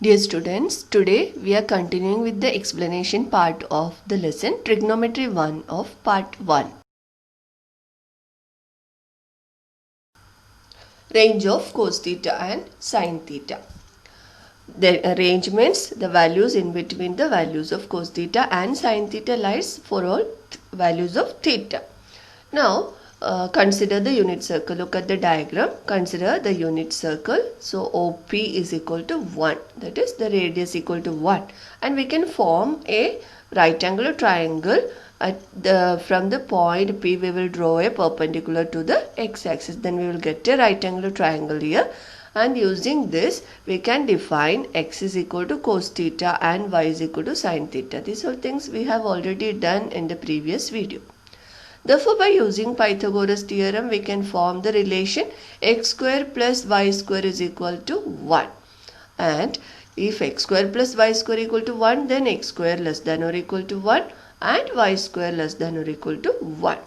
Dear students, today we are continuing with the explanation part of the lesson Trigonometry 1 of part 1. Range of cos theta and sin theta. The arrangements, the values in between the values of cos theta and sin theta lies for all values of theta. Now, consider the unit circle. Look at the diagram. Consider the unit circle. So, OP is equal to 1. That is the radius equal to 1. And we can form a right angular triangle. From the point P, we will draw a perpendicular to the x-axis. Then we will get a right angular triangle here. And using this, we can define x is equal to cos theta and y is equal to sin theta. These are things we have already done in the previous video. Therefore, by using Pythagoras theorem, we can form the relation x square plus y square is equal to 1. And if x square plus y square equal to 1, then x square less than or equal to 1 and y square less than or equal to 1.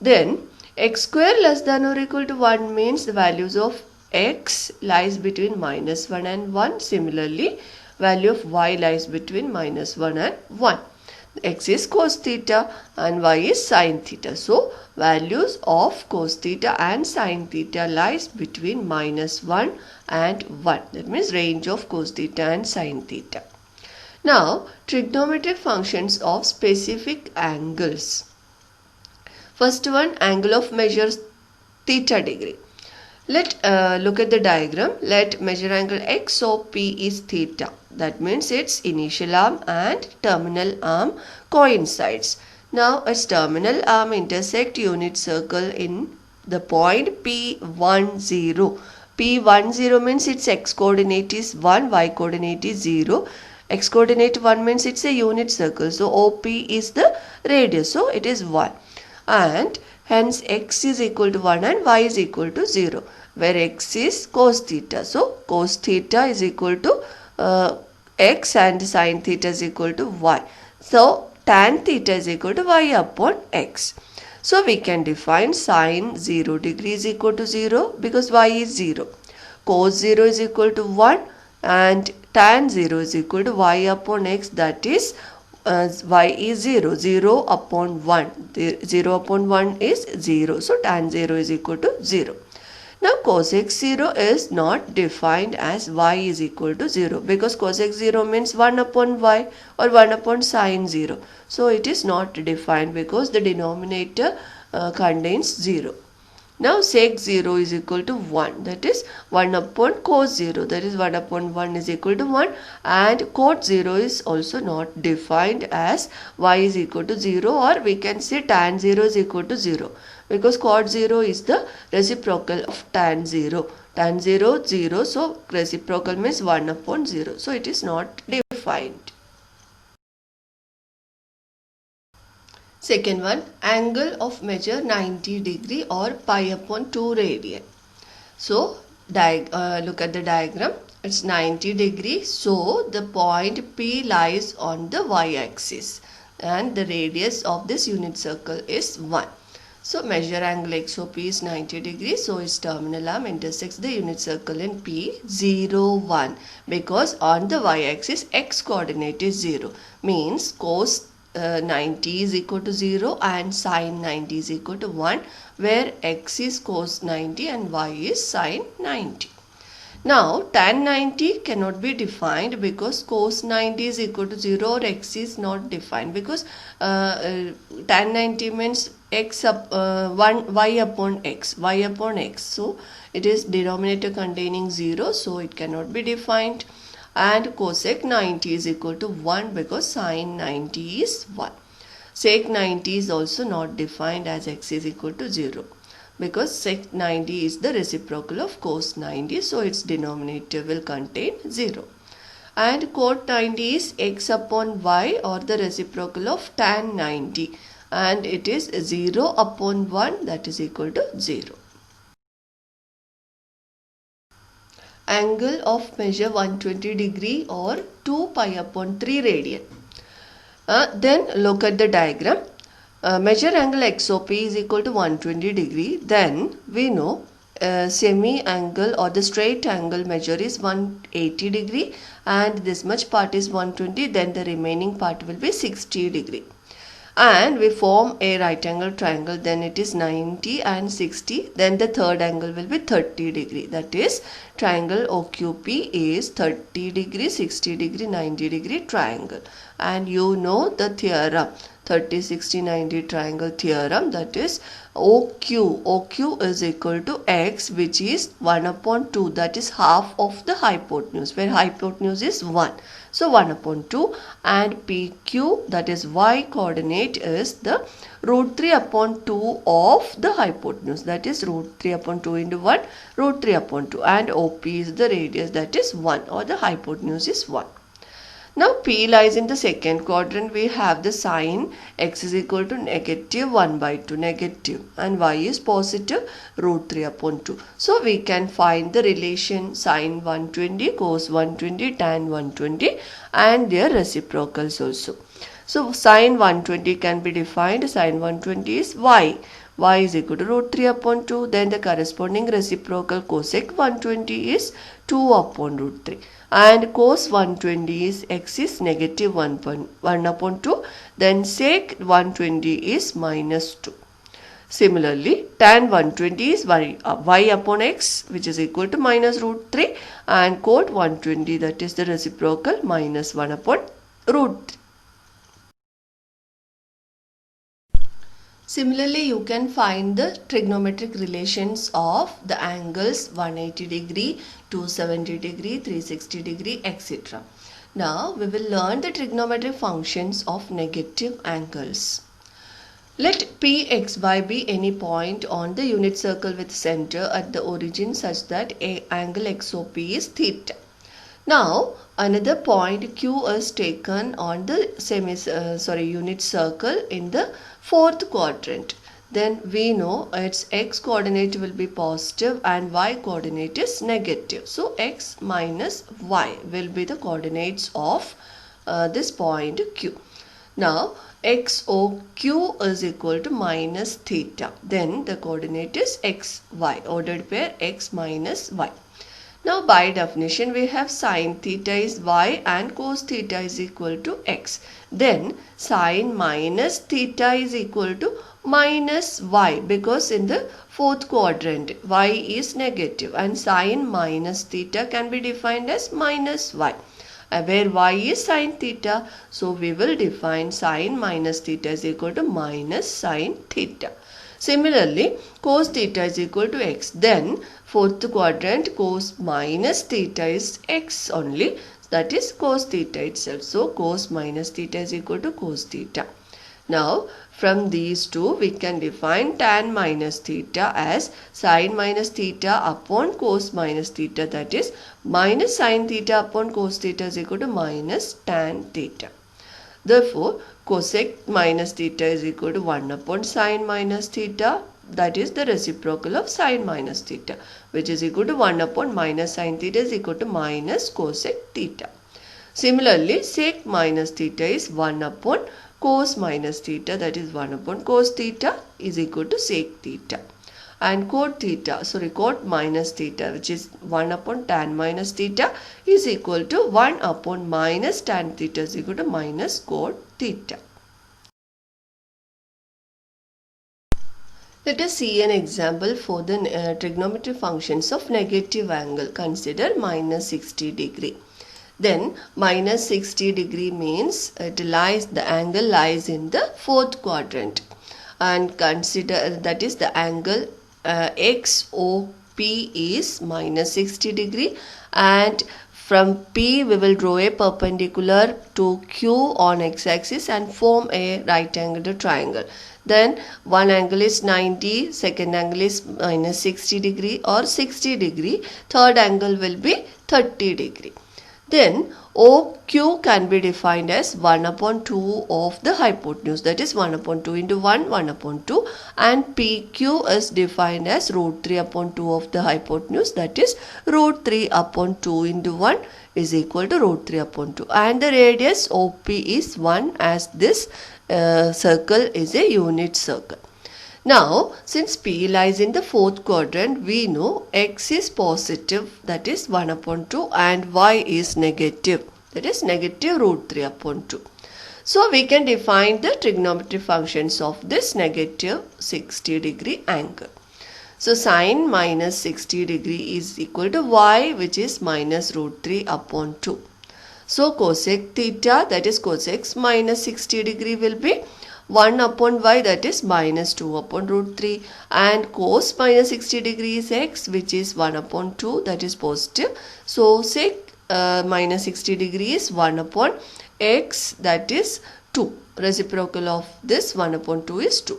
Then x square less than or equal to 1 means the values of x lies between minus 1 and 1. Similarly, value of y lies between minus 1 and 1. X is cos theta and y is sin theta. So, values of cos theta and sin theta lies between minus 1 and 1. That means range of cos theta and sin theta. Now, trigonometric functions of specific angles. First one, angle of measure theta degree. Let look at the diagram. Let measure angle x, so P is theta. That means its initial arm and terminal arm coincides. Now its terminal arm intersect unit circle in the point P10. P10 means its x coordinate is 1, y coordinate is 0. X coordinate 1 means it's a unit circle. So OP is the radius. So it is 1. And hence x is equal to 1 and y is equal to 0, where x is cos theta. So cos theta is equal to x and sin theta is equal to y. So tan theta is equal to y upon x. So we can define sin 0 degree is equal to 0 because y is 0. Cos 0 is equal to 1 and tan 0 is equal to y upon x, that is y is 0. 0 upon 1. 0 upon 1 is 0. So tan 0 is equal to 0. Now cosec 0 is not defined as y is equal to 0 because cosec 0 means 1 upon y or 1 upon sin 0. So it is not defined because the denominator contains 0. Now sec 0 is equal to 1, that is 1 upon cos 0, that is 1 upon 1 is equal to 1, and cot 0 is also not defined as y is equal to 0, or we can say tan 0 is equal to 0 because cot 0 is the reciprocal of tan 0. Tan 0 0, so reciprocal means 1 upon 0, so it is not defined. Second one, angle of measure 90 degree or pi upon 2 radian. So, look at the diagram. It's 90 degree. So, the point P lies on the y-axis and the radius of this unit circle is 1. So, measure angle XOP is 90 degree. So, its terminal arm intersects the unit circle in P 0, 1 because on the y-axis x coordinate is 0, means cos 90 is equal to 0 and sin 90 is equal to 1, where x is cos 90 and y is sin 90. Now tan 90 cannot be defined because cos 90 is equal to 0 or x is not defined because tan 90 means x up 1 y upon x. So it is denominator containing 0, so it cannot be defined. And cosec 90 is equal to 1 because sin 90 is 1. Sec 90 is also not defined as x is equal to 0 because sec 90 is the reciprocal of cos 90, so its denominator will contain 0. And cot 90 is x upon y or the reciprocal of tan 90, and it is 0 upon 1, that is equal to 0. Angle of measure 120 degree or 2 pi upon 3 radian. Then look at the diagram. Measure angle XOP is equal to 120 degree. Then we know semi angle or the straight angle measure is 180 degree and this much part is 120, then the remaining part will be 60 degree. And we form a right angle triangle, then it is 90 and 60, then the third angle will be 30 degree. That is triangle OQP is 30 degree, 60 degree, 90 degree triangle. And you know the theorem, 30, 60, 90 triangle theorem, that is OQ is equal to X, which is 1 upon 2, that is half of the hypotenuse, where hypotenuse is 1. So 1 upon 2, and PQ, that is Y coordinate, is the root 3 upon 2 of the hypotenuse, that is root 3 upon 2 into 1, root 3 upon 2, and OP is the radius, that is 1, or the hypotenuse is 1. Now P lies in the second quadrant. We have the sign x is equal to negative 1 by 2 negative and y is positive root 3 upon 2. So we can find the relation sin 120 cos 120 tan 120 and their reciprocals also. So sin 120 can be defined, sin 120 is y. Y is equal to root 3 upon 2. Then the corresponding reciprocal cosec 120 is 2 upon root 3. And cos 120 is x is negative 1 upon 2. Then sec 120 is minus 2. Similarly, tan 120 is y upon x, which is equal to minus root 3. And cot 120, that is the reciprocal, minus 1 upon root 3. Similarly, you can find the trigonometric relations of the angles 180 degree, 270 degree, 360 degree, etc. Now, we will learn the trigonometric functions of negative angles. Let Pxy be any point on the unit circle with center at the origin such that angle XOP is theta. Now, another point Q is taken on the unit circle in the fourth quadrant. Then we know its x coordinate will be positive and y coordinate is negative. So x minus y will be the coordinates of this point Q. Now XOQ is equal to minus theta. Then the coordinate is xy, ordered pair x minus y. Now by definition we have sin theta is y and cos theta is equal to x. Then sin minus theta is equal to minus y, because in the fourth quadrant y is negative and sin minus theta can be defined as minus y. Where y is sin theta, so we will define sin minus theta is equal to minus sin theta. Similarly, cos theta is equal to x. Then fourth quadrant cos minus theta is x only, that is cos theta itself. So cos minus theta is equal to cos theta. Now from these two we can define tan minus theta as sin minus theta upon cos minus theta, that is minus sin theta upon cos theta is equal to minus tan theta. Therefore, cosec minus theta is equal to 1 upon sin minus theta, that is the reciprocal of sin minus theta, which is equal to 1 upon minus sin theta is equal to minus cosec theta. Similarly, sec minus theta is 1 upon cos minus theta, that is 1 upon cos theta is equal to sec theta. And cot minus theta, which is 1 upon tan minus theta is equal to 1 upon minus tan theta is equal to minus cot theta. Let us see an example for the trigonometric functions of negative angle. Consider minus 60 degree. Then minus 60 degree means the angle lies in the fourth quadrant. And consider that is the angle XOP is minus 60 degree, and from P we will draw a perpendicular to Q on x-axis and form a right angled triangle. Then one angle is 90, second angle is minus 60 degree or 60 degree, third angle will be 30 degree. Then OQ can be defined as 1 upon 2 of the hypotenuse, that is 1 upon 2 into 1, 1 upon 2, and PQ is defined as root 3 upon 2 of the hypotenuse, that is root 3 upon 2 into 1 is equal to root 3 upon 2, and the radius OP is 1 as this circle is a unit circle. Now, since P lies in the fourth quadrant, we know X is positive, that is 1 upon 2, and Y is negative, that is negative root 3 upon 2. So, we can define the trigonometric functions of this negative 60 degree angle. So, sine minus 60 degree is equal to Y, which is minus root 3 upon 2. So, cosec theta, that is cosec minus 60 degree, will be 1 upon y, that is minus 2 upon root 3, and cos minus 60 degree is x, which is 1 upon 2, that is positive. So sec minus 60 degree is 1 upon x, that is 2. Reciprocal of this 1 upon 2 is 2.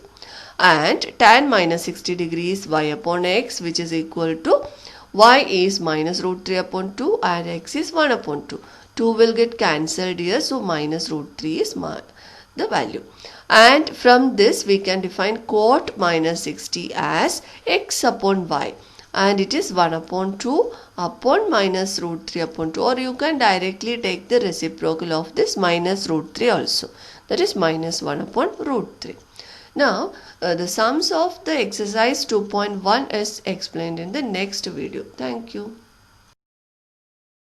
And tan minus 60 degree is y upon x, which is equal to y is minus root 3 upon 2 and x is 1 upon 2. 2 will get cancelled here, so minus root 3 is the value. And from this we can define cot minus 60 as x upon y, and it is 1 upon 2 upon minus root 3 upon 2, or you can directly take the reciprocal of this minus root 3 also, that is minus 1 upon root 3. Now the sums of the exercise 2.1 is explained in the next video. Thank you.